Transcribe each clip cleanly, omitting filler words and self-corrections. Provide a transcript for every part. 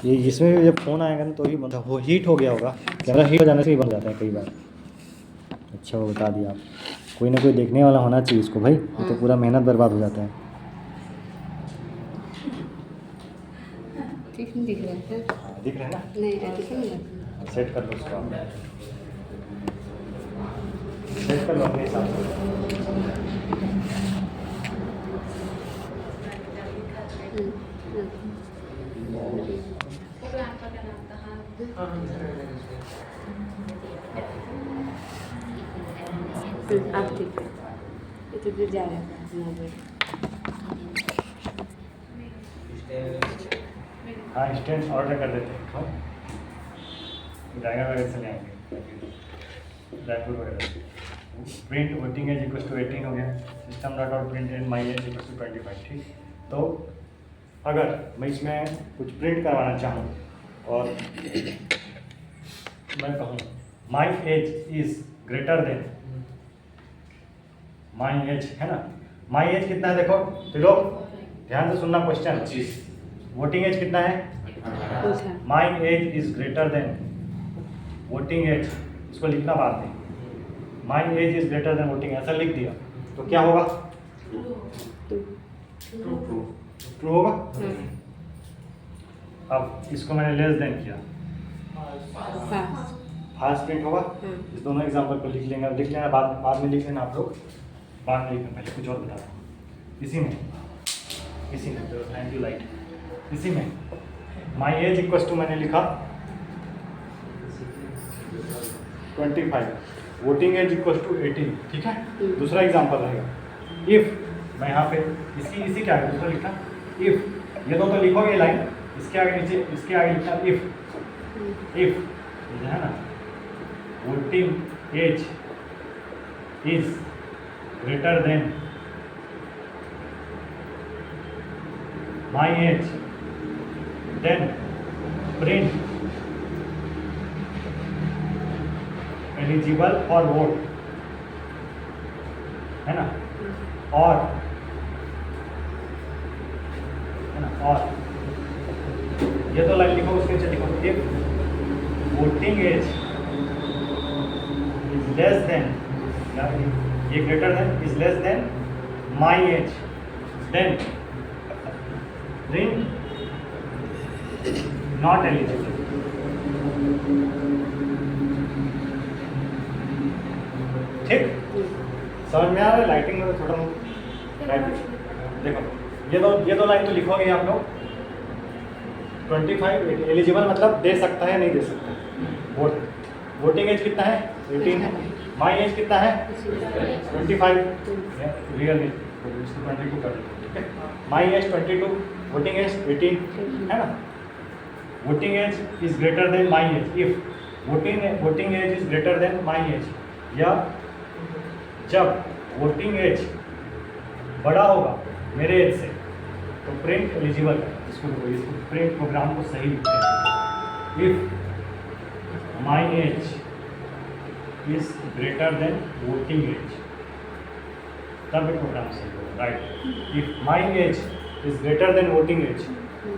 ये इसमें भी जब फ़ोन आएगा ना तो ही बनता हो, हीट हो गया होगा, कैमरा हीट हो जाने से ही बन जाता है कई बार। अच्छा वो बता दिया आप, कोई ना कोई देखने वाला होना चाहिए इसको भाई, ये तो पूरा मेहनत बर्बाद हो जाता है। ठीक नहीं दिख रहा है? दिख रहा है ना? नहीं ऐसे नहीं लगता। सेट कर लो उसको आप, सेट कर लो अपने हिसाब से। अब ठीक है, ये तो गिर जा रहा है मोबाइल। हाँ स्टैंड ऑर्डर कर देते हैं, ड्राइवर वगैरह से ले आएंगे, रायपुर वगैरह। Print voting age equal to 18 हो गया, system dot out print and my age equal to 25। ठीक, तो अगर मैं इसमें कुछ प्रिंट करवाना चाहूँ और मैं कहूँ माई age is greater than, my as है ना, माई एज कितना है देखो तो लोग ध्यान से सुनना क्वेश्चन। वोटिंग एज कितना है? My age is greater than voting age, इसको लिखना बाद में, my age is greater than voting, ऐसा लिख दिया तो क्या होगा? ट्रू होगा। अब इसको मैंने लेस देन किया, फास्ट प्रिंट होगा। इस दोनों एग्जाम्पल को लिख लेना, बाद में लिख लेना आप लोग, बाद में लिखना, पहले कुछ और बता रहा हूँ। इसी में थैंक यू लाइट, इसी में माई एज इक्वल टू मैंने लिखा 25, वोटिंग एज इक्वल टू 18। ठीक है, दूसरा एग्जाम्पल रहेगा इफ़, मैं यहाँ पे इसी क्या है दूसरा लिखना, इफ़, ये तो लिखोगे लाइन, इसके आगे नीचे, इसके आगे लिखना इफ़ है ना, voting age is greater than my age, then print eligible for vote, है ना, और है ना, और ये तो लाइन लिखो, उसके नीचे लिखो if voting age is less than, ये greater than is less than my age, then print not eligible. ठीक, समझ में आ रहा है? लाइटिंग में थोड़ा देखो, ये दो लाइन तो लिखोगे आप लोग, 25 एलिजिबल मतलब दे सकता है नहीं दे सकता वोट, वोटिंग एज कितना है? 18 है, माई एज कितना है? 25, रियल एज 22 कर दो। ठीक है, माई एज 22, वोटिंग एज 18 है ना, voting age is greater than my age, if voting age is greater than my age, या जब वोटिंग एज बड़ा होगा मेरे एज से तो प्रिंट एलिजिबल है। इसको प्रिंट प्रोग्राम को सही लिखते हैं, if my age is greater than voting age, तब ये प्रोग्राम सही होगा, right. If my age is greater than voting age,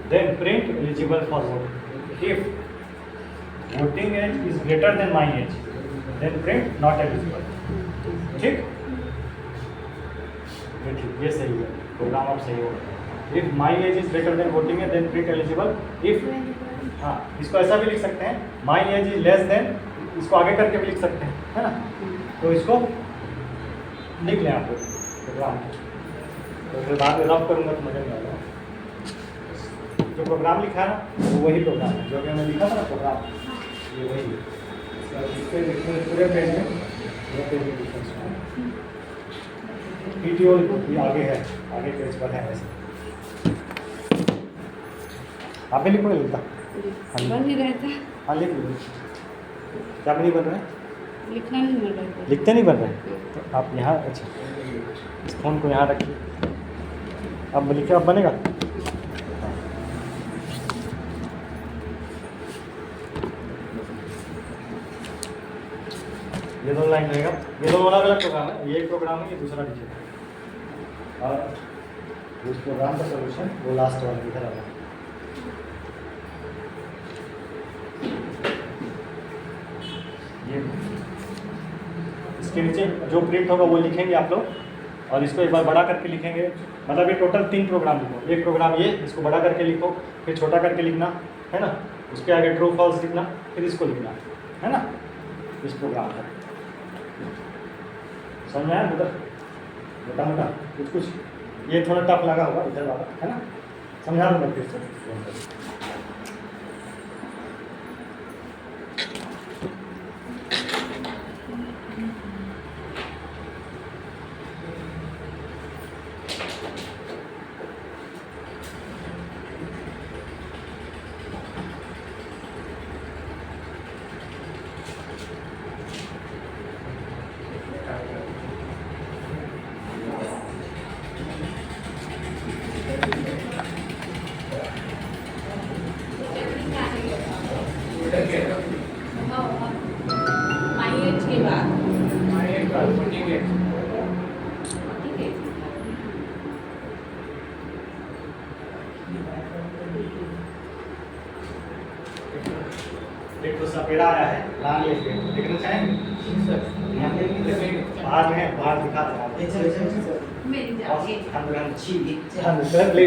then print eligible for vote, if voting age is greater than my age, then print not eligible. ठीक, ये सही है, program अब सही होगा। If my age is greater than voting age, then print eligible. If, हाँ इसको ऐसा भी लिख सकते हैं, माई एज इज लेस देन, इसको आगे करके भी लिख सकते हैं, है ना, तो इसको लिख लें आप लोग प्रोग्राम, तो फिर बाद में रफ करूँगा तो मजा नहीं आएगा। जो प्रोग्राम लिखा है ना वो वही प्रोग्राम है जो मैंने लिखा था ना प्रोग्राम, ये वही है। इसके पूरे पेज में PTO आगे है, आगे पेज पर है ऐसे। आप भी लिखो, लिखता बन नहीं रहा था। हाँ लिख लो, क्या नहीं बन रहा है? लिखना नहीं बन रहा है, लिखते नहीं बन रहे तो आप यहाँ, अच्छा इस फोन को यहाँ रखिए, अब लिखे, अब बनेगा। ये दो लाइन रहेगा, ये दोनों अलग अलग प्रोग्राम है, ये एक प्रोग्राम है, ये दूसरा लिखिए, और उस प्रोग्राम का सोल्यूशन वो लास्ट वाला इधर आ रहा है। इसके नीचे जो प्रिंट होगा वो लिखेंगे आप लोग और इसको एक बार बड़ा करके लिखेंगे। मतलब ये टोटल 3 प्रोग्राम लिखो। एक प्रोग्राम ये, इसको बड़ा करके लिखो, फिर छोटा करके लिखना है ना, उसके आगे ट्रू फॉल्स लिखना, फिर इसको लिखना है ना, इस प्रोग्राम का समझ में आया मतलब मोटा मोटा कुछ कुछ। ये थोड़ा टफ लगा होगा इधर वाला है ना, समझा दूँगा फिर से। एक तो सपेरा आया है लाल लेके, देखना चाहेंगे? बाहर में है, बाहर दिखा रहा है।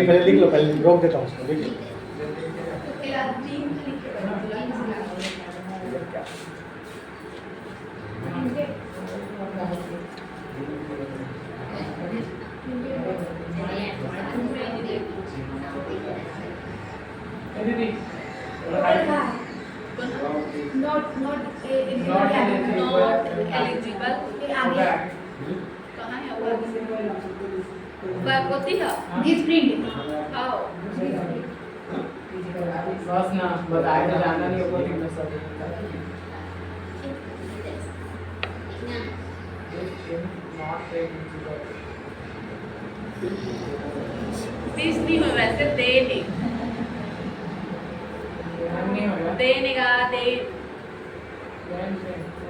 पहले लिख लो, पहले रोक देता हूँ उसको, लिख लो। Not eligible. कहाँ है वो? वर्क होती है? This print. How? बस ना बताए तो जाना नहीं होगा कि मैं सब This नहीं हो वैसे देने नहीं होगा देने का दे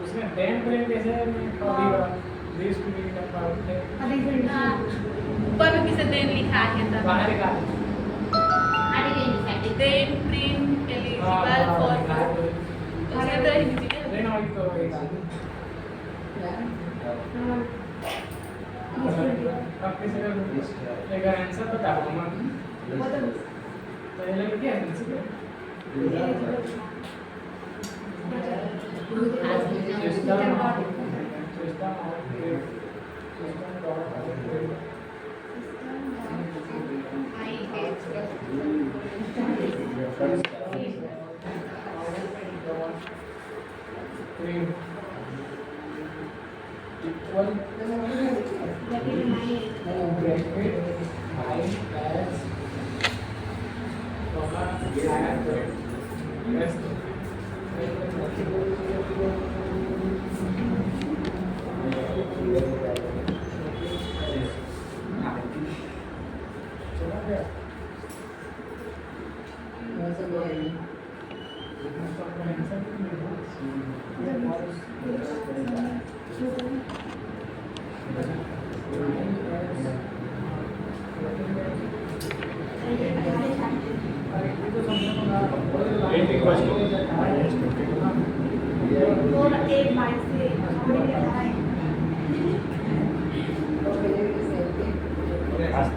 उसमें टेन प्रिंट कैसे कभी 20 प्रिंट का पाउट है हाँ ऊपर में किसे देन लिखा है तब बाहर का देन प्रिंट एलिजिबल फॉर उसके अंदर एलिजिबल देन और तो अब किसी का एक आंसर बताओ हम पहले क्या आंसर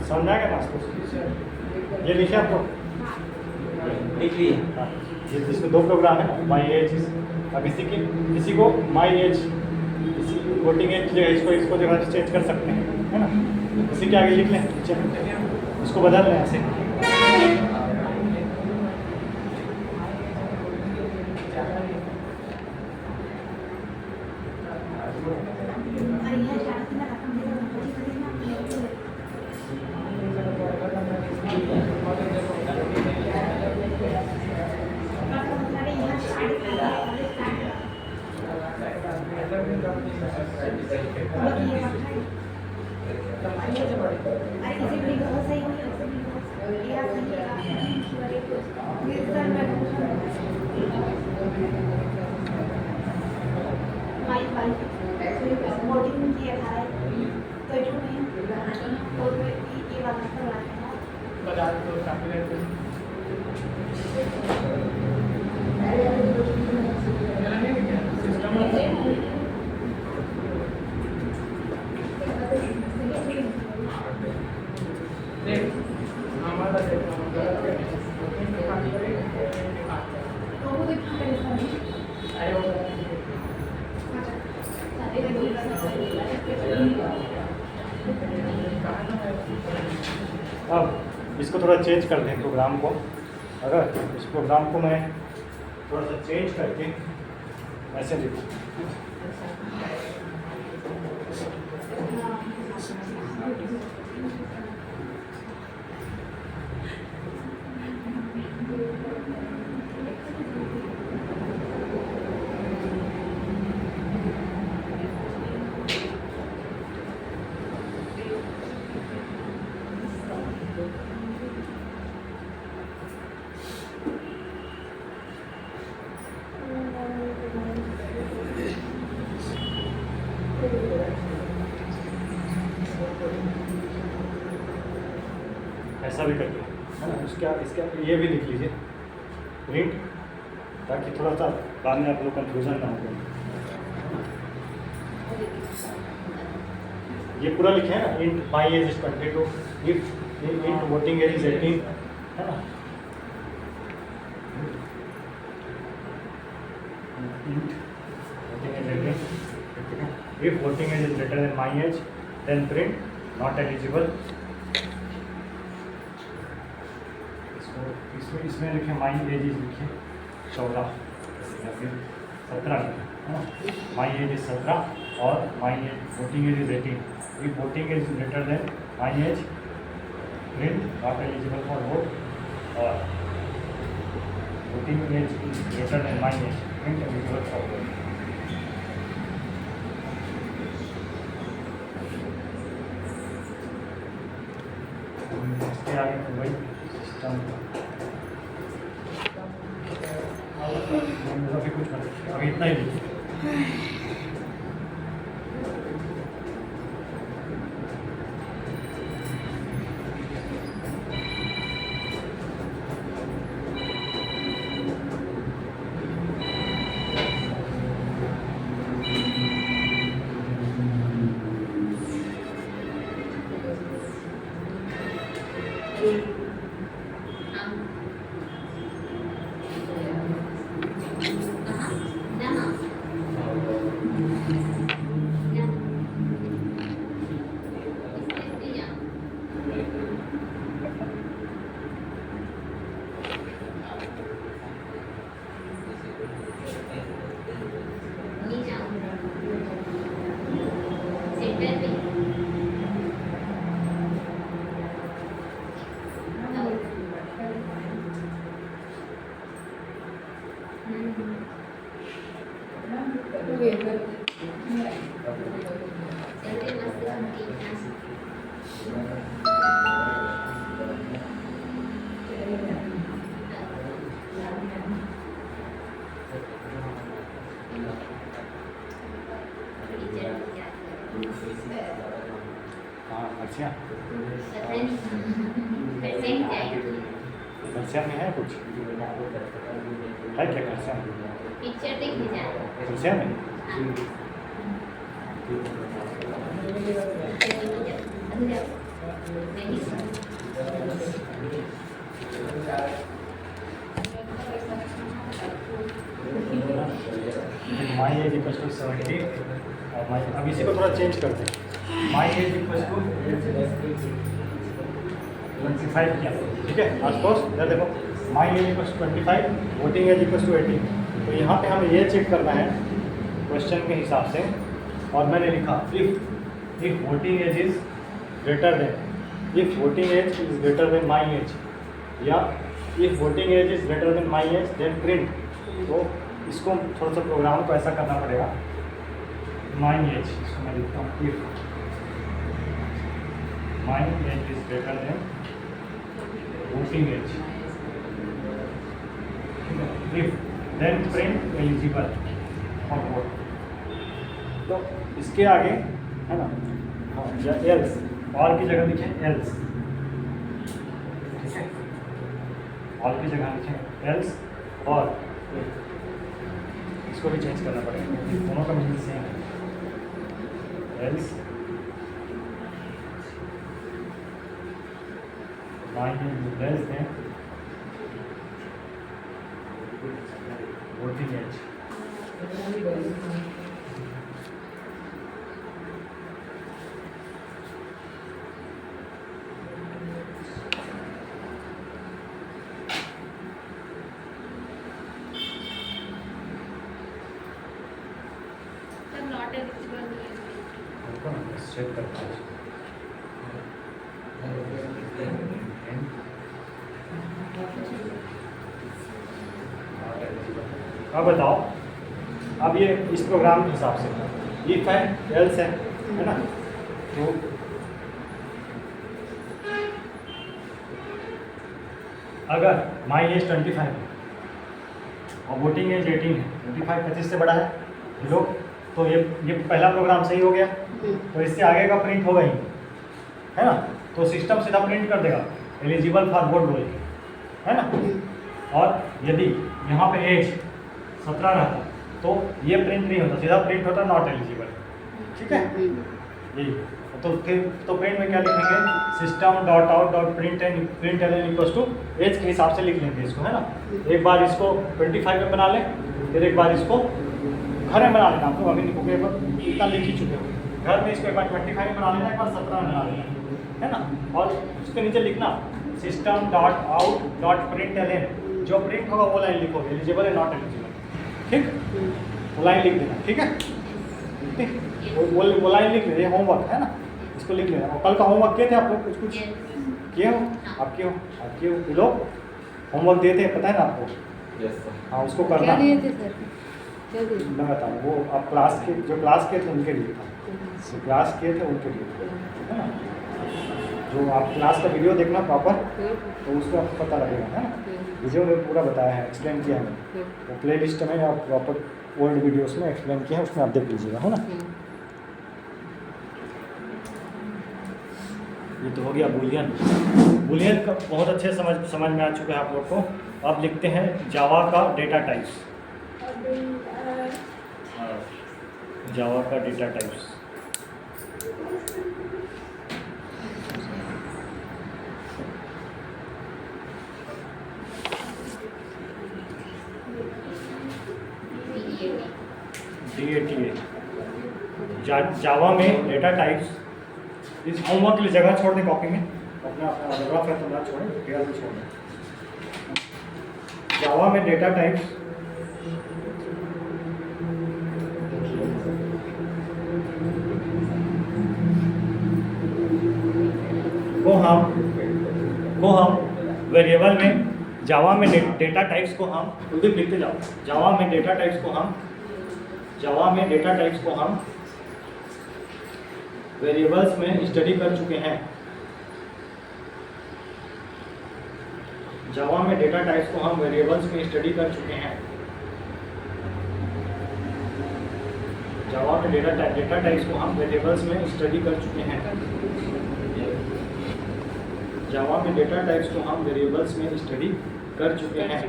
समझा क्या मास्टर? ये लिखे आपको? लिख लिए। हाँ, ये इसमें 2 प्रोग्राम है, माई एज। अब किसी को माई एज, वोटिंग एज जो है इसको जो है चेंज कर सकते हैं, है ना। इसी के आगे लिख लें, इसको बदल लें ऐसे। बता दो काफी सिस्टम बस अरे वो अब इसको थोड़ा चेंज कर दें प्रोग्राम को। अगर इस प्रोग्राम को मैं थोड़ा सा चेंज करके ऐसे लिखूँ, ऐसा भी करके है ना। इसका ये भी लिख लीजिए प्रिंट, ताकि थोड़ा सा बाद में आप लोग कंफ्यूजन ना हो। ये पूरा लिखे हैं ना, int my age is 22, int voting age is 18, है ना। Int voting age 18, if voting age is greater than my age then print not eligible. इसमें लिखे माई एज इज लिखे 14 या फिर 17 लिखे, माई एज इज 17 और my age voting age is 18। If voting age greater than my age print not eligible for vote, और voting age is greater than my age print eligible for vote. इसके आगे तो वही सिस्टम अभी कुछ कर, अभी इतना ही लिखिए। हाँ अच्छा, खर्चा में है कुछ है क्या खर्चा में? पिक्चर देख लीजिए खर्चा में माई एज इक्वल टू 70 और माई, अब इसी को थोड़ा चेंज करते हैं। माई एज इक्वल टू 25 किया, ठीक है। आसपास इधर देखो, my age equal to 25, voting age equal to 18। तो यहाँ पे हमें ये चेक करना है क्वेश्चन के हिसाब से, और मैंने लिखा if voting age is greater than, if voting age is greater than my age, या if voting age is greater than my age then print. तो इसको थोड़ा सा प्रोग्राम को ऐसा करना पड़ेगा, माई एज, इसको मैं लिखता हूँ if my age is greater than voting age, if then print eligible for vote. तो इसके आगे है ना, हाँ, या एल्स, और की जगह लिखें एल्स, ठीक है, और की जगह लिखें एल्स, और इसको भी चेंज करना पड़ेगा, दोनों का मीनिंग सेम है। Else less than voting age. Sir not eligible check करते हैं। अब बताओ, अब ये इस प्रोग्राम के हिसाब से इफ है एल्स है ना। तो अगर माई एज 25 है और वोटिंग एज 18 है, 25 25 से बड़ा है लोग, तो ये पहला प्रोग्राम सही हो गया। तो इससे आगे का प्रिंट होगा ही, है ना। तो सिस्टम सीधा प्रिंट कर देगा एलिजिबल फॉर वोट बोल के, है ना। और यदि यहाँ पे एज 17 रहता तो ये प्रिंट नहीं होता, सीधा प्रिंट होता नॉट एलिजिबल। ठीक है, यही। तो फिर तो प्रिंट में क्या लिखेंगे, system dot out dot print n equals to age के हिसाब से लिख लेंगे इसको, है ना। एक बार इसको 25 में बना लें, फिर एक बार इसको घर में बना लेना। आप लोग अभी लिखोगे इतना लिख ही चुके हो। घर में इसको एक बार 25 में बना लेना, एक बार 17 में बना लेना, है ना। और उसके नीचे लिखना system dot out dot print n, जो प्रिंट होगा वो लाइन लिखोगे, एलिजिबल है नॉट एलिजिबल। ठीक, वो लाइन लिख देना। ठीक है, ठीक, वो लाइन लिख लेना, ये होमवर्क है ना, इसको लिख लेना। और कल का होमवर्क किए थे आप लोग, कुछ किए हो? आप किए हो? ये लोग होमवर्क दिए थे, पता है ना आपको? Yes sir. हाँ, उसको क्या करना। दिए थे सर? क्या दिए? मैं बताऊँ, वो आप क्लास के जो क्लास के थे उनके लिए था, जो क्लास किए थे उनके लिए था, है ना। जो आप क्लास का वीडियो देखना प्रॉपर, तो उसको आपको पता लगेगा, है ना। वीडियो में पूरा बताया है, एक्सप्लेन किया है, वो प्ले लिस्ट में आप प्रॉपर ओल्ड वीडियोस में एक्सप्लेन किया है, उसमें आप देख लीजिएगा, है ना। ये तो हो गया बूलियन। बूलियन का बहुत अच्छे समझ में आ चुका है आप लोग को। अब लिखते हैं जावा का डेटा टाइप्स। जावा का डेटा टाइप्स। जावा में डेटा टाइप्स। इस होमवर्क के लिए जगह छोड़ दें कॉपी में, अपना ऑटोग्राफ है तो ना छोड़ें, पेयर भी छोड़ दें। जावा में डेटा टाइप्स को हम वेरिएबल में, जावा में डेटा टाइप्स को हम कुलदीप लिखते जाओ। जावा में डेटा टाइप्स को हम वेरिएबल्स में स्टडी कर चुके हैं। जावा में डेटा टाइप्स को हम वेरिएबल्स में स्टडी कर चुके हैं। जावा में डेटा टाइप्स को हम वेरिएबल्स में स्टडी कर चुके हैं। जावा में डेटा टाइप्स को हम वेरिएबल्स में स्टडी कर चुके हैं।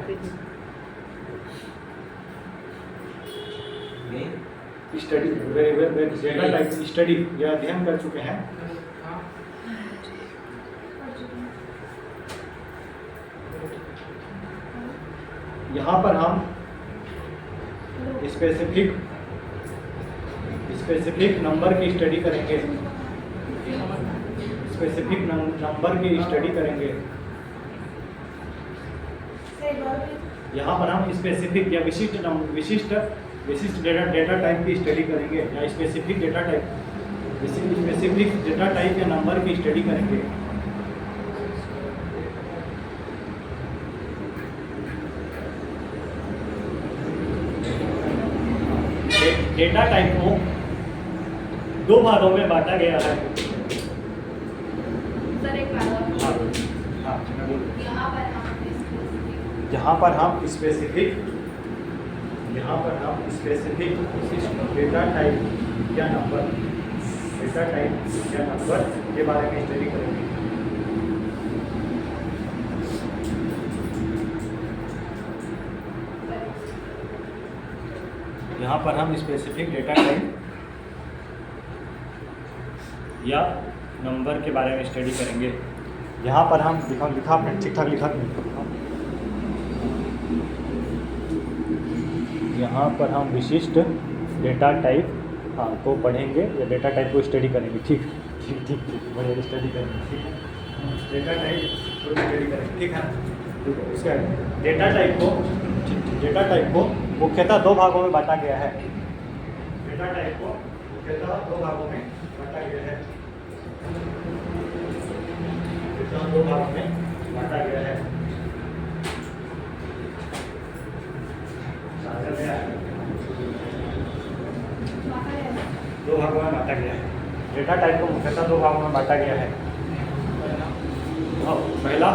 स्टडी डेटा टाइप स्टडी या अध्ययन कर चुके हैं। यहाँ पर हम स्पेसिफिक नंबर की स्टडी करेंगे। स्पेसिफिक नंबर की स्टडी करेंगे। यहाँ पर हम स्पेसिफिक या विशिष्ट डेटा टाइप की स्टडी करेंगे, या स्पेसिफिक डेटा टाइप या नंबर की स्टडी करेंगे। डेटा टाइप को दो भागों में बांटा गया है। सर एक बात और हाँ, मैं बोलूँ। यहाँ पर हम स्पेसिफिक डेटा टाइप या नंबर के बारे में स्टडी करेंगे। यहाँ पर हम स्पेसिफिक डेटा टाइप या नंबर के बारे में स्टडी करेंगे। यहाँ पर हम लिखा आपने ठीक ठाक लिखा नहीं। यहाँ पर हम विशिष्ट डेटा टाइप को पढ़ेंगे या डेटा टाइप को स्टडी करेंगे। ठीक ठीक ठीक ठीक बढ़िया स्टडी करेंगे। ठीक है, डेटा टाइप को स्टडी करेंगे। ठीक है, इसका डेटा टाइप को मुख्यतः दो भागों में बांटा गया है। डेटा टाइप को मुख्यतः दो भागों में बांटा गया है। दो भागों में बांटा गया है। दो भागों में बांटा गया है। डेटा टाइप को मुख्यतः दो भागों में बांटा गया है। पहला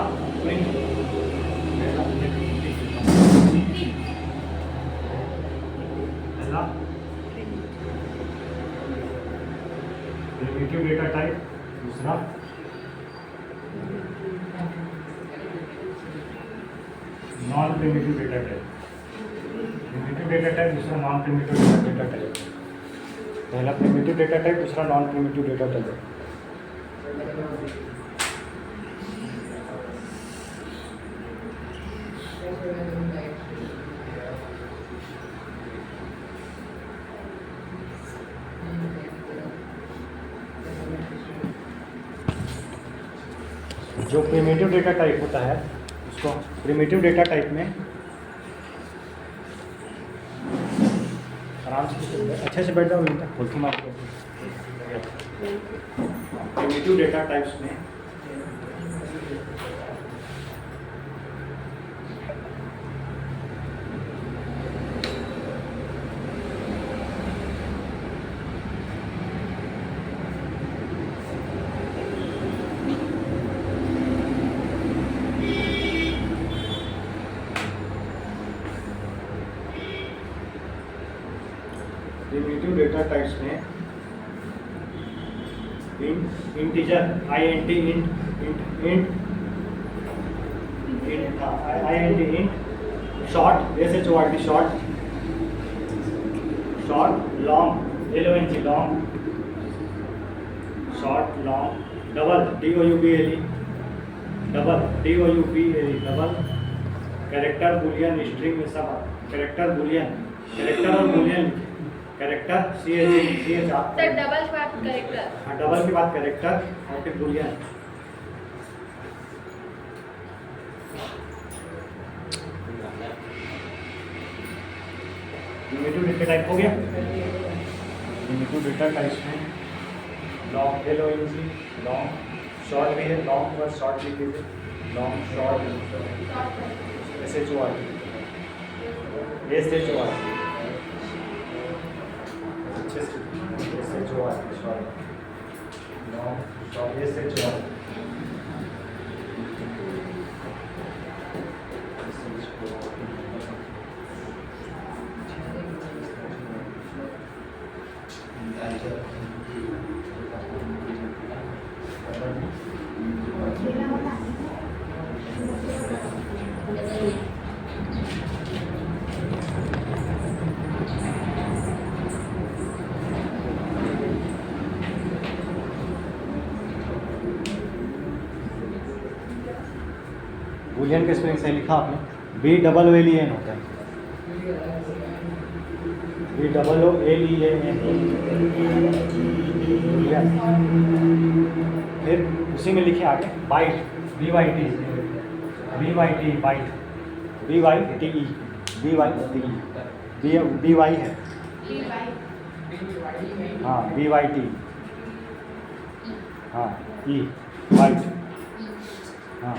प्रिमिटिव डेटा टाइप, दूसरा non primitive data type. Primitive data type, दूसरा नॉन प्रिमिटिव डेटा टाइप। पहला प्रिमिटिव डेटा टाइप, दूसरा नॉन प्रिमिटिव डेटा टाइप। जो प्रिमिटिव डेटा टाइप होता है उसको प्रिमिटिव डेटा टाइप में आराम से अच्छे से बैठ जाओ, फुल्की मार के। प्रिमिटिव डेटा टाइप्स में प्रिमिटिव डेटा टाइप्स में integer INT int short SHORT short long LONG long short long double DOUBLE double double character Boolean string में सब कैरेक्टर और Boolean character CHR sir double के बाद कैरेक्टर। हाँ, double के बाद कैरेक्टर और फिर बुलियन। प्रिमिटिव डेटा टाइप हो गया। प्रिमिटिव डेटा टाइप में लॉन्ग LONG लॉन्ग शॉर्ट भी है, लॉन्ग पर शॉर्ट लिख दीजिए, लॉन्ग शॉर्ट SHORT बुलियन के स्पेलिंग से लिखा आपने BOOLEAN होता है, BOOLEAN। फिर उसी में लिखे आगे बाइट BYT BY है, हाँ BYT, हाँ E बाइट, हाँ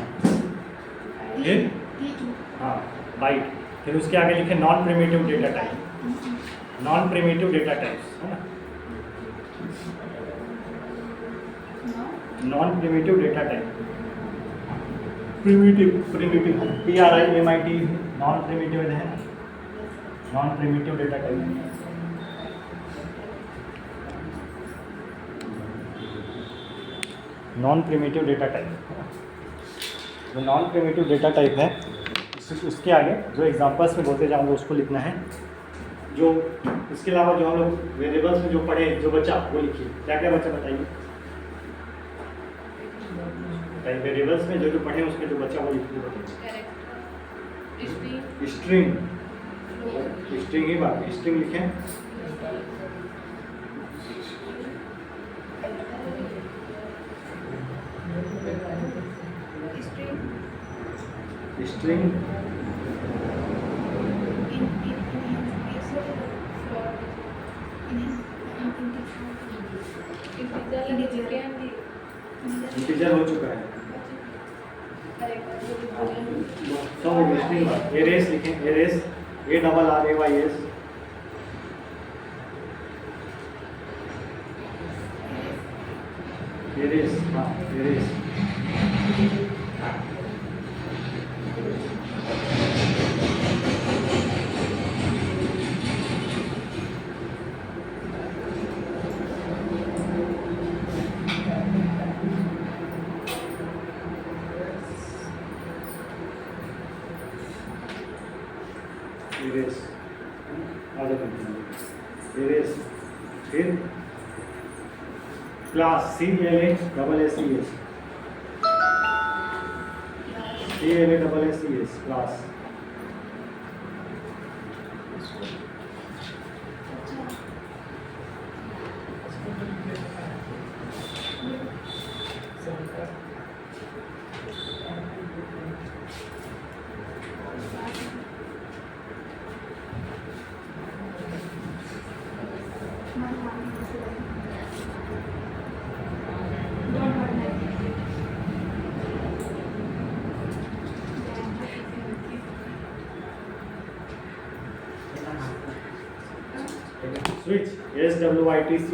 ये हाँ बाइट। फिर उसके आगे लिखे non primitive data type, non primitive data types है ना, non primitive data type, primitive PRIMIT non primitive है, non primitive data type. Non primitive data type, जो नॉन प्रिमिटिव डेटा टाइप है उसके आगे जो एग्जांपल्स में बोलते जाऊँगा उसको लिखना है। जो इसके अलावा जो हम लोग वेरिएबल्स में जो पढ़े जो बचा वो लिखिए। क्या क्या बचा बताइए। है वेरिएबल्स में जो जो पढ़े उसमें जो बच्चा वो लिख दो। कैरेक्टर स्ट्रिंग स्ट्रिंग, स्ट्रिंग ही बात है, स्ट्रिंग लिखें। स्ट्रिंग इंटीजर हो चुका है। तो स्ट्रिंग बात एरेस लिखें, एरेस ARRAYS एरेस, हाँ एरेस। एरेस आगे कंटिन्यू एरेस। फिर class CLASSES class. Switch SWITCH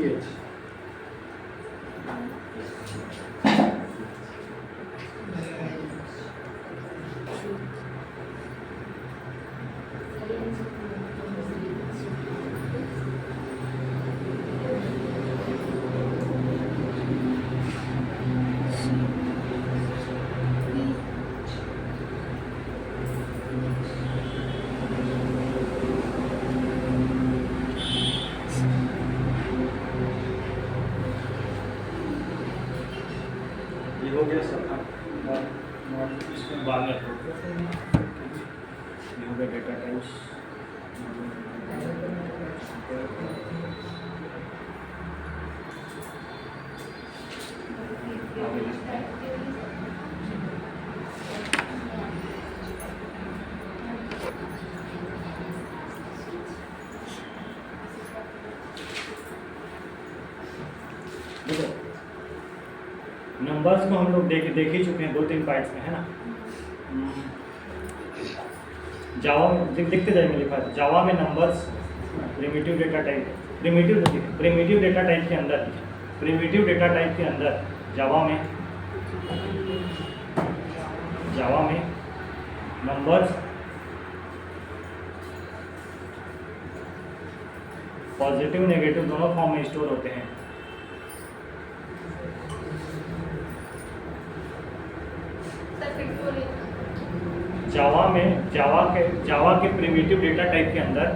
ये हो गया सब। और इसमें बाद में ये हो गया डेटा टाइप्स। देखो नंबर्स को हम लोग देख ही चुके हैं 2-3 पार्ट्स में, है ना। जावा में लिखते जाएंगे, लिखा है जावा में numbers primitive data type, primitive data type के अंदर, प्रिमिटिव डेटा टाइप के अंदर जावा में नंबर्स पॉजिटिव नेगेटिव दोनों फॉर्म में स्टोर होते हैं। जावा के प्रिमिटिव डेटा टाइप के अंदर,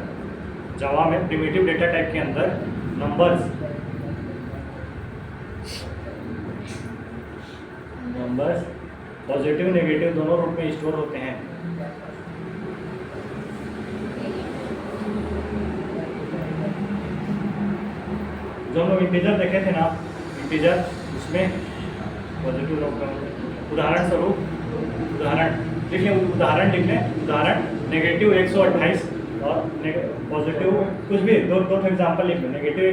जावा में प्रिमिटिव डेटा टाइप के अंदर नंबर्स पॉजिटिव नेगेटिव दोनों रूप में स्टोर होते हैं। जो हम लोग इंटीजर देखे थे ना, इंटीजर उसमें पॉजिटिव उदाहरण स्वरूप लिख लें, उदाहरण नेगेटिव 128 और पॉजिटिव कुछ भी दो एग्जाम्पल लिख लो। नेगेटिव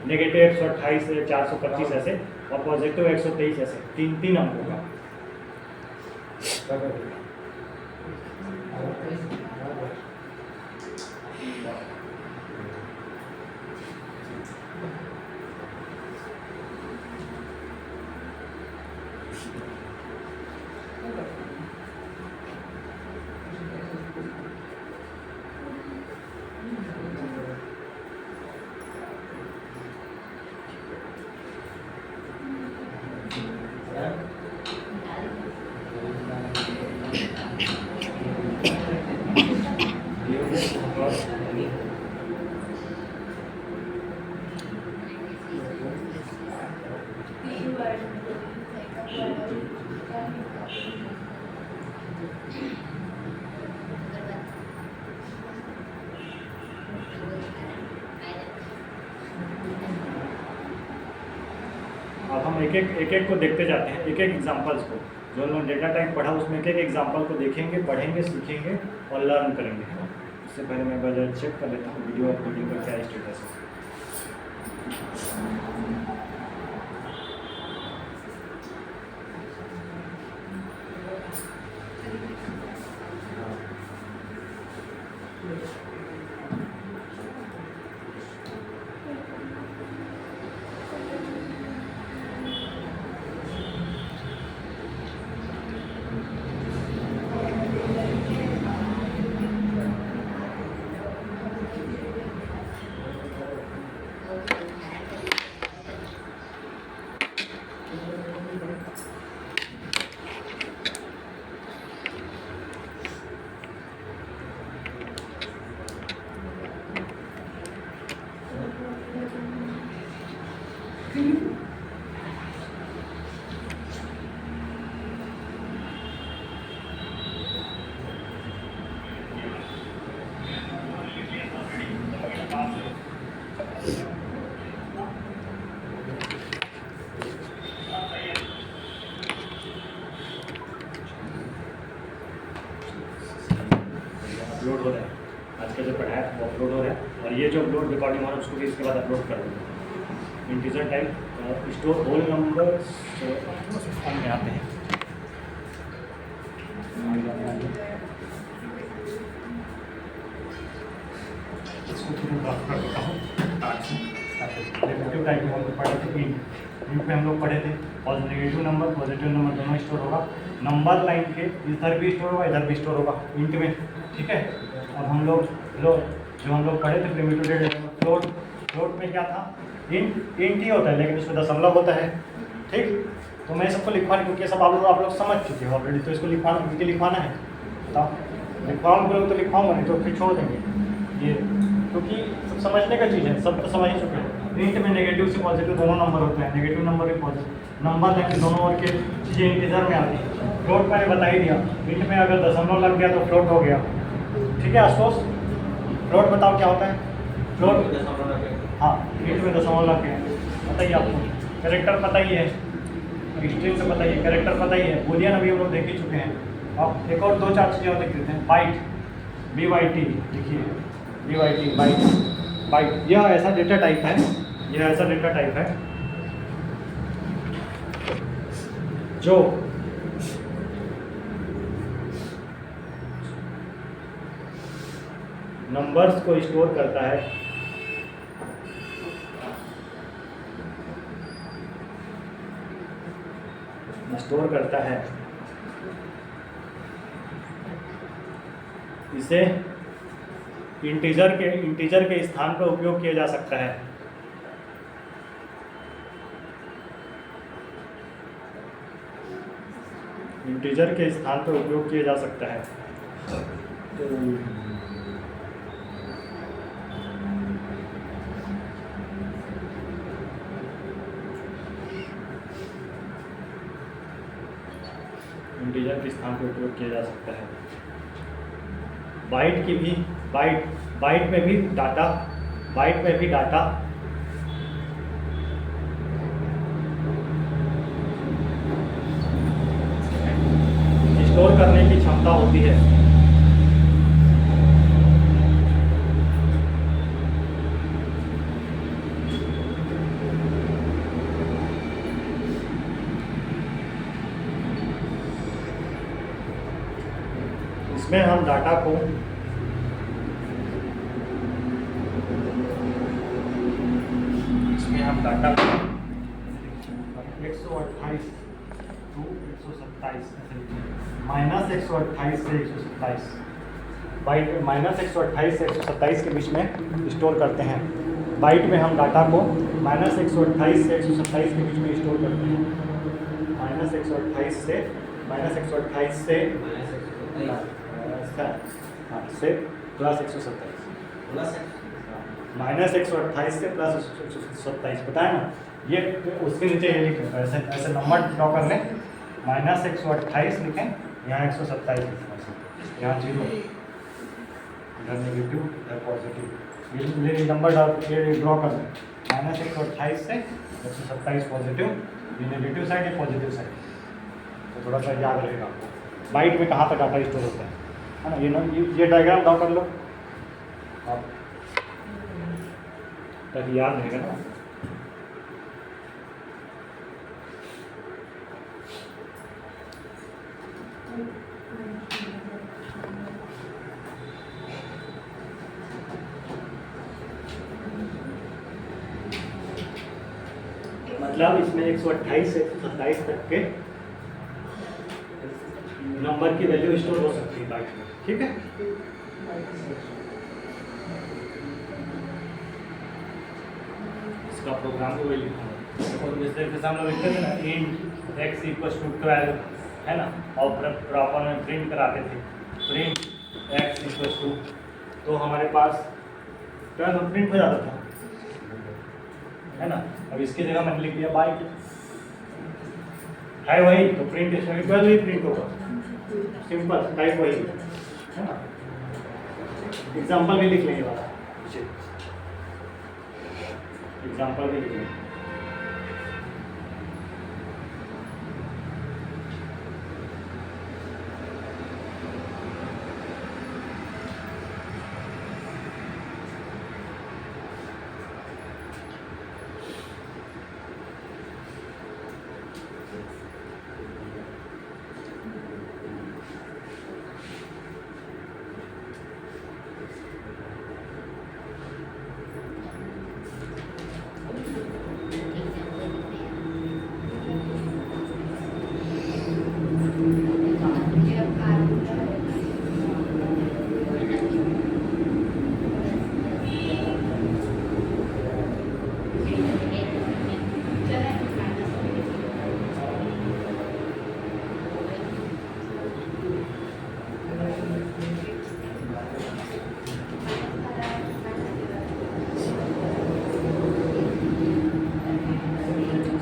128 425 ऐसे, और पॉजिटिव 123 ऐसे, तीन अंकों का। अब हम एक एक को देखते जाते हैं, एक एग्जांपल्स को। जो हमने डेटा टाइप पढ़ा उसमें एक एग्जांपल को देखेंगे, पढ़ेंगे, सीखेंगे और लर्न करेंगे। इससे पहले मैं बजट चेक कर लेता हूँ वीडियो अपलोडिंग का क्या स्टेटस है। अपलोड हो रहा है, आज का जो पढ़ा है वो अपलोड हो रहा है। और ये जो अपलोड रिकॉर्डिंग हो रहा है उसको भी इसके बाद अपलोड कर दूँगा। Integer type store whole number form में आते हैं। इसको फिर बात कर देता हूँ। नेगेटिव टाइप में हम लोग पढ़े थे, इन पे हम लोग पढ़े थे। और नेगेटिव नंबर पॉजिटिव नंबर दोनों स्टोर होगा। नंबर लाइन के इधर भी स्टोर होगा, इधर भी स्टोर होगा इंट में, ठीक है। और हम लोग जो हम लोग पढ़े थे प्रिमिटिव डेटा फ्लोट, फ्लोट में क्या था, इंट ही होता है लेकिन उसमें दशमलव होता है, ठीक। तो मैं सबको लिखवा नहीं, क्योंकि सब आप लोग समझ चुके हो ऑलरेडी। तो इसको लिखवाना है, बताओ लिखवाऊँ तो लिखवाऊँगा, नहीं तो फिर छोड़ देंगे ये, क्योंकि सब समझने का चीज़ है, सब तो समझ ही चुके हैं। इंट में नेगेटिव से पॉजिटिव दोनों नंबर होते हैं, नेगेटिव नंबर भी पॉजिटिव नंबर लेकिन दोनों और के चीज़ें इंटीजर में आती है। फ्लोट मैंने बता ही दिया, इंट में अगर दशमलव लग गया तो फ्लोट हो गया, ठीक है। आशुतोष फ्लोट बताओ क्या होता है फ्लोट? हाँ, इंट में दशमलव लग गया, बताइए आपको। कैरेक्टर पता ही है, स्ट्रिंग से पता ही है, कैरेक्टर पता ही है, बूलियन अभी हम लोग देख ही चुके हैं। अब एक और 2-4 चीज़ें और देख लेते हैं। बाइट, BYT देखिए, BYT बाइट, यह ऐसा डेटा टाइप है, यह ऐसा डेटा टाइप है जो नंबर्स को स्टोर करता है, इसे इंटीजर के स्थान पर उपयोग किया जा सकता है। इंटीजर के स्थान पर उपयोग किया जा सकता है। इंटीजर के स्थान पर उपयोग किया जा सकता है। बाइट में भी डाटा स्टोर करने की क्षमता होती है। इसमें हम डाटा को -128 to 127 -128 से 127 बाइट में -128 से 127 के बीच में स्टोर करते हैं। बाइट में हम डाटा को -128 से 127 के बीच में स्टोर करते हैं। -128 से -128 से प्लस 127 -128 से प्लस 127 बताया ना। ये उसके नीचे ये लिख ऐसे नंबर ड्रॉ कर लें, माइनस 128 लिखें, यहाँ 127 लिखना है, यहाँ 0, इधर नेगेटिव इधर पॉजिटिव, ये नंबर डाल ये ड्रॉ कर दें। माइनस 128 से 127 पॉजिटिव, ये नेगेटिव साइड ये पॉजिटिव साइड, तो थोड़ा सा याद रहेगा आपको बाइट में कहाँ तक डाटा स्टोर होता है ना। ये डायग्राम ड्रॉ कर लो आप, ताकि याद रहेगा ना। मतलब इसमें 128 से 127 तक के नंबर की वैल्यू स्टोर हो सकती है बाइट में, ठीक है। इसका प्रोग्राम भी वही लिखा है, और जिस तरीके से हम लोग लिखते थे ना int x = 12 है ना, और प्रॉपर में प्रिंट कराते थे प्रिंट x = तो हमारे पास 12 प्रिंट हो जाता था है ना। अब इसकी जगह मैंने लिख दिया बाइट है वही, तो प्रिंट इसमें 12 ही प्रिंट होगा, सिंपल टाइप वही है ना। एग्जाम्पल भी लिख लेंगे वाला, एग्जाम्पल भी लिख लेंगे।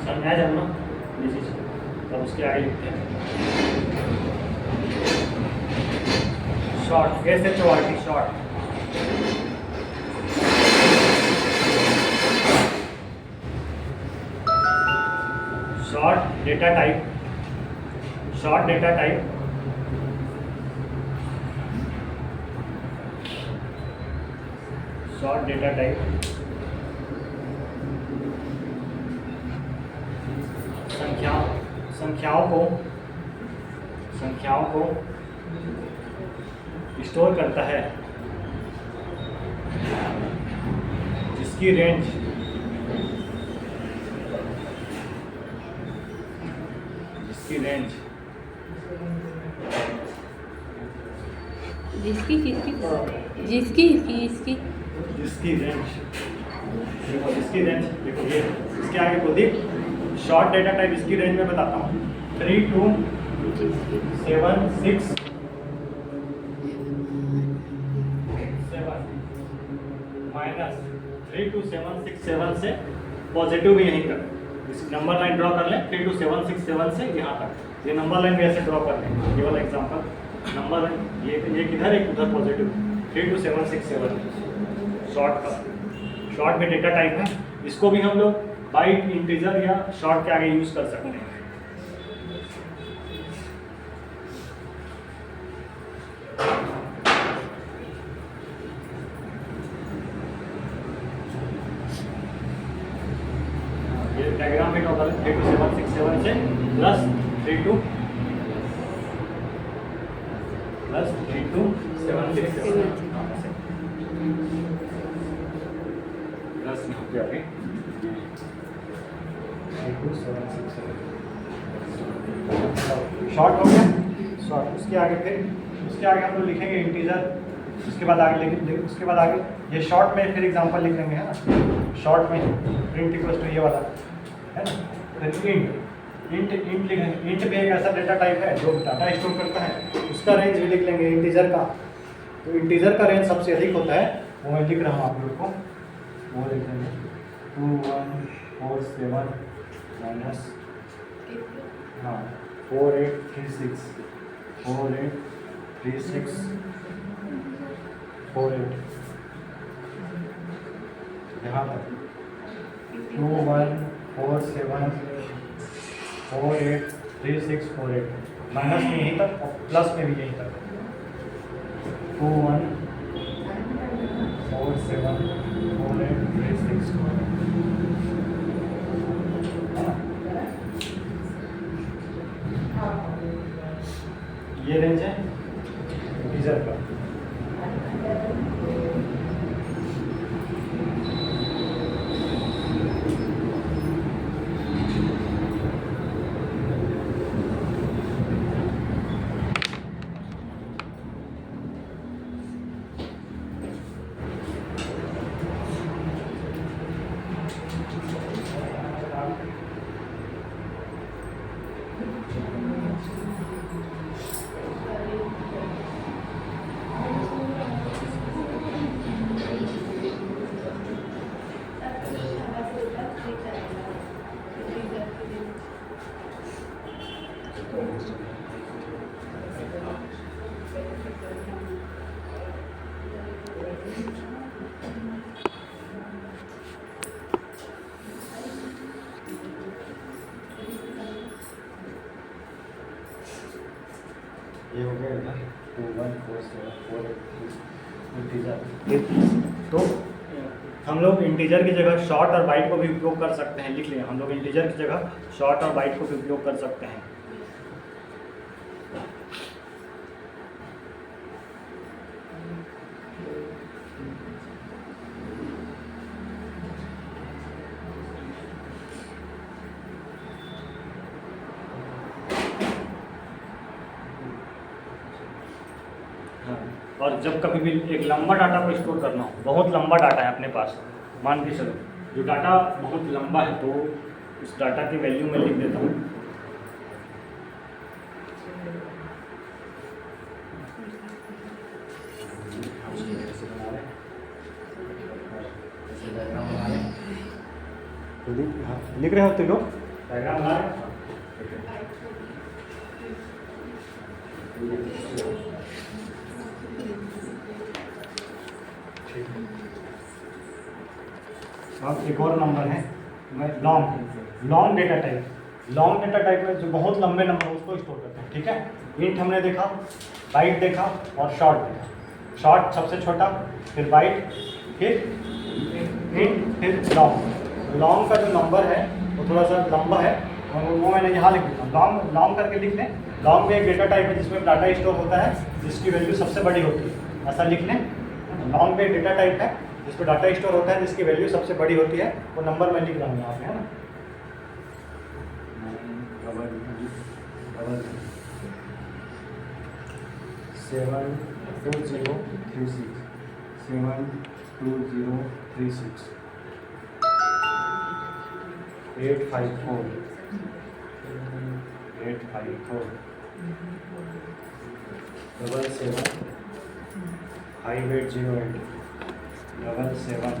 समझा जाओ ना ये चीज़, तब उसके आगे लिखते हैं short, SHORT short. Short data type, short data type short data type संख्याओं को स्टोर करता है जिसकी रेंज जिसकी रेंज देखो, इसकी रेंज देखो, ये इसके आगे प्रदीप शॉर्ट डेटा टाइप इसकी रेंज में बताता हूँ 3 to 7 6 माइनस 3 to 7 6 7 से पॉजिटिव भी यहीं तक, इस नंबर लाइन ड्रॉ कर लें 3 to 7 6 7 से यहाँ तक, ये नंबर लाइन भी ऐसे ड्रॉ कर लें, ये वाला एग्जांपल नंबर लाइन ये किधर एक उधर पॉजिटिव 3 to 7 6 7 शॉर्ट का, शॉर्ट में डेटा टाइप है, इसको भी हम लोग बाइट इंटीजर या शॉर्ट के आगे यूज कर सकते हैं। ये डायग्राम में टोटल 3 to 7 6 7 से प्लस 3 to 7 6 7 प्लस यहाँ पे आगे शॉर्ट हो गया, शॉर्ट। उसके आगे फिर उसके आगे हम लोग लिखेंगे इंटीजर, उसके बाद आगे उसके बाद आगे ये शॉर्ट में फिर एग्जांपल लिख लेंगे, है ना। शॉर्ट में प्रिंट इक्वल टू ये वाला है ना, फिर इंट लिखेंगे। इंट भी एक ऐसा डेटा टाइप है जो डाटा स्टोर करता है, उसका रेंज भी लिख लेंगे इंटीजर का। तो इंटीजर का रेंज सबसे अधिक होता है, वो मैं लिख रहा हूँ आप लोग को, वो लिख लेंगे 2147 माइनस 4 4836 4836 48 यहाँ तक 2147483648 माइनस में यहीं तक और प्लस में भी यहीं तक 21474836 ये रेंज है इंटीजर का। ये हो गया इधर 214748 इंटीजर। तो हम लोग इंटीजर की जगह शॉर्ट और बाइट को भी उपयोग कर सकते हैं। लिख लिया हम लोग इंटीजर की जगह शॉर्ट और बाइट को भी उपयोग कर सकते हैं। और जब कभी भी एक लंबा डाटा को स्टोर करना हो, बहुत लंबा डाटा है अपने पास, मान के चलो जो डाटा बहुत लंबा है, तो उस डाटा की वैल्यू मैं लिख देता हूँ। लिख रहे हो तुम लोग डायग्राम बना रहे हो? अब एक और नंबर है long data type. Long data type में जो बहुत लंबे नंबर उसको स्टोर करते हैं। ठीक है, इंट हमने देखा, बाइट देखा और शॉर्ट देखा। शॉर्ट सबसे छोटा, फिर बाइट, फिर इंट, फिर लॉन्ग। लॉन्ग का जो नंबर है वो थोड़ा सा लंबा है और वो मैंने यहाँ लिख दिया। लॉन्ग करके लिख लें। लॉन्ग में एक डेटा टाइप है जिसमें डाटा स्टोर होता है जिसकी वैल्यू सबसे बड़ी होती है, ऐसा लिख लें। लॉन्ग में एक डेटा टाइप है जिसमें डाटा स्टोर होता है जिसकी वैल्यू सबसे बड़ी होती है, वो नंबर मैं लिख रहा हूँ यहाँ पे, है ना। 72036 854 77 5808 77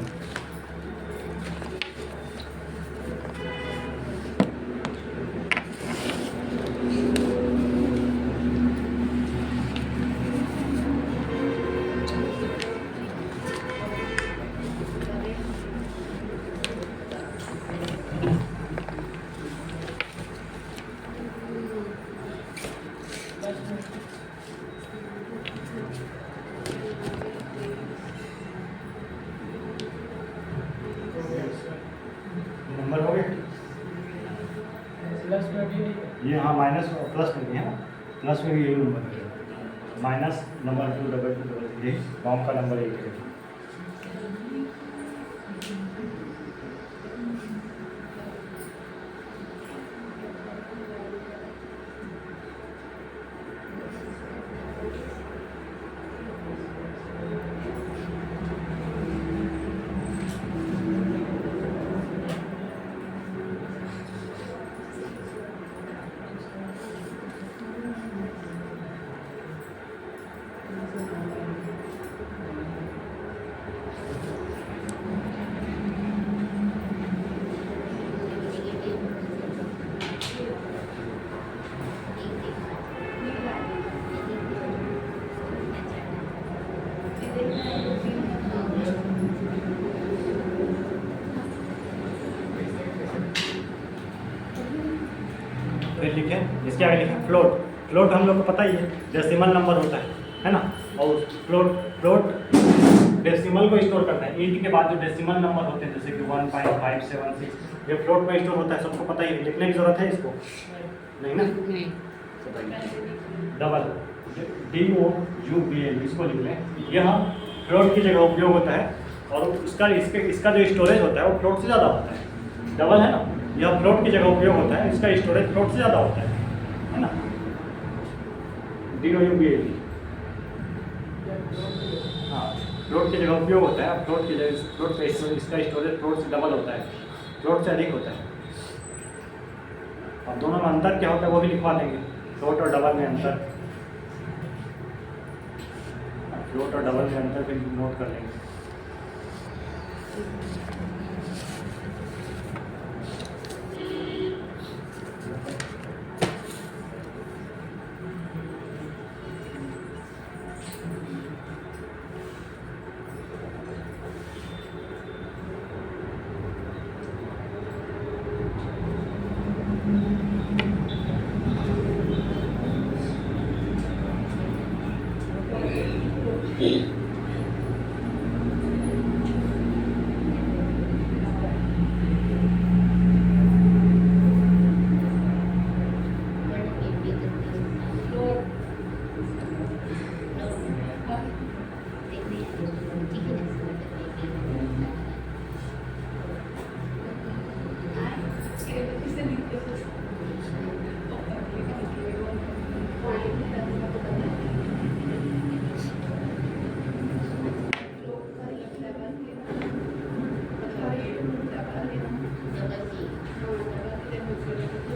नंबर हो गए प्लस में भी ये। हाँ, माइनस प्लस में भी है ना, प्लस में भी यही नंबर है। माइनस नंबर 222 यही फॉर्म का नंबर एक है। फिर लिखें, इसके आगे लिखें फ्लोट। फ्लोट हम लोग को पता ही है, डेसिमल नंबर होता है ना। और फ्लोट डेसिमल को स्टोर करता है। इंट के बाद जो डेसिमल नंबर होते हैं जैसे कि 1.576, ये फ्लोट में स्टोर होता है, सबको पता ही है। लिखने की जरूरत है इसको? नहीं ना। डबल DOUBL इसको लिख लें। यह फ्लोट की जगह उपयोग होता है और इसका जो स्टोरेज होता है वो फ्लोट से ज़्यादा होता है। डबल है ना, यह फ्लोट की जगह उपयोग होता है, इसका स्टोरेज फ्लोट से ज़्यादा होता है ना। DOUBL, हाँ, फ्लोट की जगह उपयोग होता है। फ्लोट की जगह फ्लोट पे इसका स्टोरेज फ्लोट से डबल होता है, फ्लोट से अधिक होता है। अब दोनों में अंतर क्या होता है वो भी लिखवा देंगे। फ्लोट और डबल में अंतर, फ्लोट और डबल में अंतर फिर नोट कर लेंगे।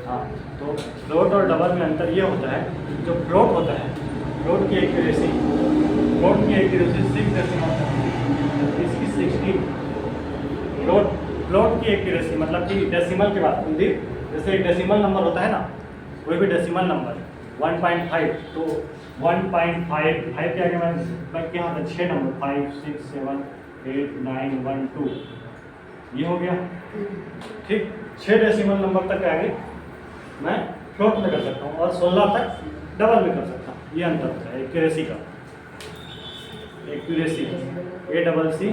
हाँ, तो फ्लोट और डबल में अंतर ये होता है, जो फ्लोट होता है फ्लोट की एक्यूरेसी 6 डेसिमल तक, इसकी 60। फ्लोट की एक्यूरेसी मतलब कि डेसिमल के बाद कुलदीप, जैसे एक डेसिमल नंबर होता है ना, कोई भी डेसिमल नंबर 1.5, तो 1.5 के आगे मैं क्या होता है 6 नंबर 5 6 7 8 9 1 2, ये हो गया ठीक। 6 डेसिमल नंबर तक के आगे मैं फ्लोट में कर सकता हूँ और 16 तक डबल में कर सकता हूँ। ये अंतर होता है एक्यूरेसी का। Accuracy ACCURACY।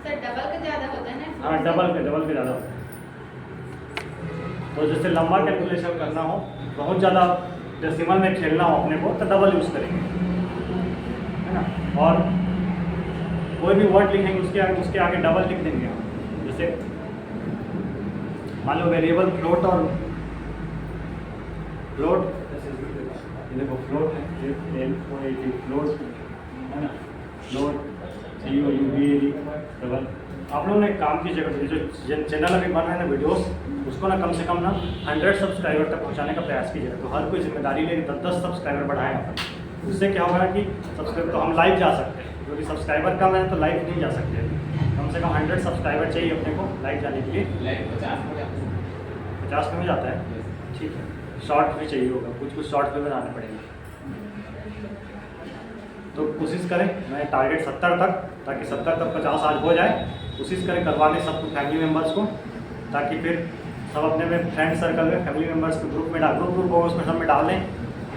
सर डबल का ज़्यादा होता है ना? हाँ, डबल के ज़्यादा होता है। तो जैसे लंबा कैलकुलेशन करना हो, बहुत ज़्यादा डेसिमल में खेलना हो अपने को, तो डबल यूज़ करेंगे, है ना। और कोई भी वर्ड लिखेंगे उसके आगे डबल लिख देंगे हम। जैसे मान लो वेरिएबल फ्लोट और फ्लोट, देखो फ्लोट है फ्लोट है ना, फ्लोट COUBAD डबल। आप लोगों ने काम की जगह जो चैनल अभी बन रहा है ना वीडियोस, उसको ना कम से कम ना 100 सब्सक्राइबर तक पहुंचाने का प्रयास कीजिएगा। तो हर कोई जिम्मेदारी लेके 10 सब्सक्राइबर बढ़ाएं अपन। उससे क्या होगा कि सब्सक्राइबर तो हम लाइव जा सकते हैं, क्योंकि सब्सक्राइबर कम है तो लाइव नहीं जा सकते। कम से कम 100 सब्सक्राइबर चाहिए अपने को लाइव जाने के लिए। 50 में जाता है, ठीक है। शॉर्ट भी चाहिए होगा, कुछ शॉर्ट भी बनाने पड़ेंगे। तो कोशिश करें, मैं टारगेट 70 तक, ताकि 70 तक 50 आज हो जाए। कोशिश करें करवाने सबको, फैमिली मेम्बर्स को, ताकि फिर सब अपने में फ्रेंड सर्कल में फैमिली मेम्बर्स को ग्रुप होगा, उसमें सब में डालें।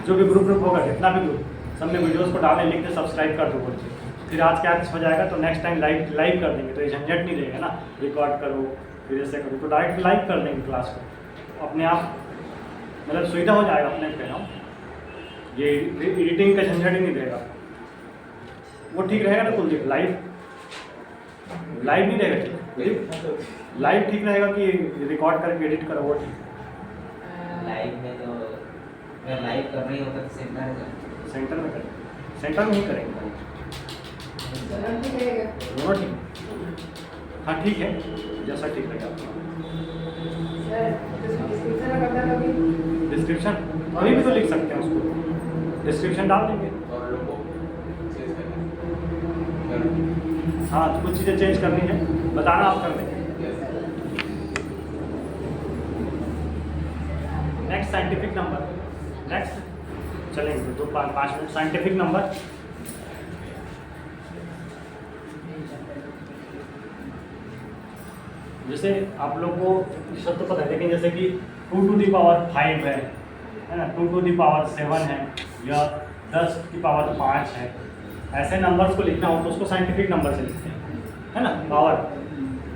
जो भी ग्रुप होगा, जितना भी ग्रुप, सब में वीडियोस को डालें, लिख के सब्सक्राइब कर दो बोल के। फिर आज क्या हो जाएगा तो नेक्स्ट टाइम लाइव कर देंगे, तो ये झंझट नहीं रहेगा ना, रिकॉर्ड करो फिर ऐसे करो, तो डायरेक्ट लाइव कर देंगे क्लास को अपने आप। मतलब सुविधा हो जाएगा अपने कह रहा हूँ, ये एडिटिंग का झंझट ही नहीं रहेगा। वो ठीक रहेगा ना कुलदीप? लाइव नहीं रहेगा ठीक? लाइव ठीक रहेगा कि रिकॉर्ड करके एडिट करो वो ठीक? लाइव में तो अगर लाइव करना ही होता तो सेंटर में करें, सेंटर में ही करेंगे दोनों ठीक। हाँ ठीक है, जैसा ठीक रहेगा। डिस्क्रिप्शन अभी भी तो लिख सकते हैं, उसको डिस्क्रिप्शन डाल देंगे। हाँ तो कुछ चीज़ें चेंज करनी है, बताना आप कर देंगे। नेक्स्ट साइंटिफिक नंबर, नेक्स्ट चलेंगे 5 मिनट। साइंटिफिक नंबर जैसे आप लोग को शब्द तो पता है, लेकिन जैसे कि 2 to the power 5 है ना, 2 to the power 7 है, या 10 की पावर 5 है, ऐसे नंबर्स को लिखना हो तो उसको साइंटिफिक नंबर से लिखते हैं, है ना। पावर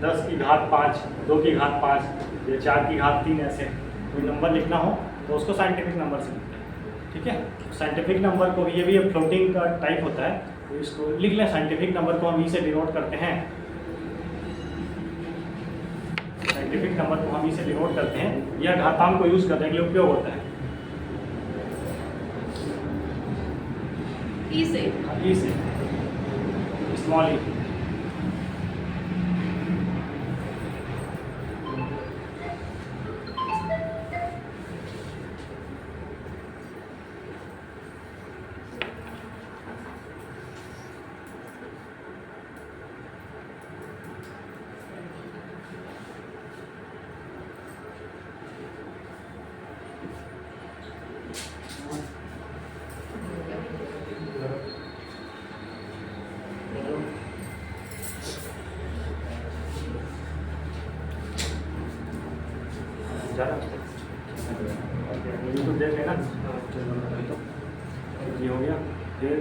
10 की घात 5, 2 की घात 5 या 4 की घात 3, ऐसे कोई नंबर लिखना हो तो उसको साइंटिफिक नंबर से लिखते हैं, ठीक है। साइंटिफिक नंबर को ये भी फ्लोटिंग का टाइप होता है, तो इसको लिख लें। साइंटिफिक नंबर को हम ई से डिनोट करते हैं, साइंटिफिक नंबर को हम ई से डिनोट करते हैं, या घातांक को यूज़ करने के लिए उपयोग होता है। ई से, ई से, स्मॉल ई। तो देख लेना, ये हो गया। फिर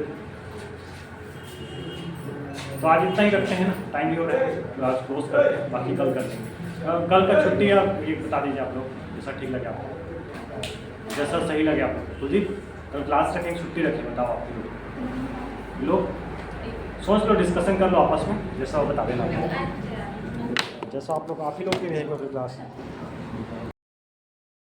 तो आज इतना ही रखते हैं ना, टाइम भी हो रहा है, क्लास क्लोज करते हैं, बाकी कल कर देंगे। कल का छुट्टी आप ये बता दीजिए आप लोग, जैसा ठीक लगे आपको, जैसा सही लगे आपको। तो जी कल क्लास रखें, छुट्टी रखें, बताओ आप लोग सोच लो, डिस्कशन कर लो आपस में, जैसा वो बता देना, जैसा आप लोग, आप ही लोग की रहेगा क्लास।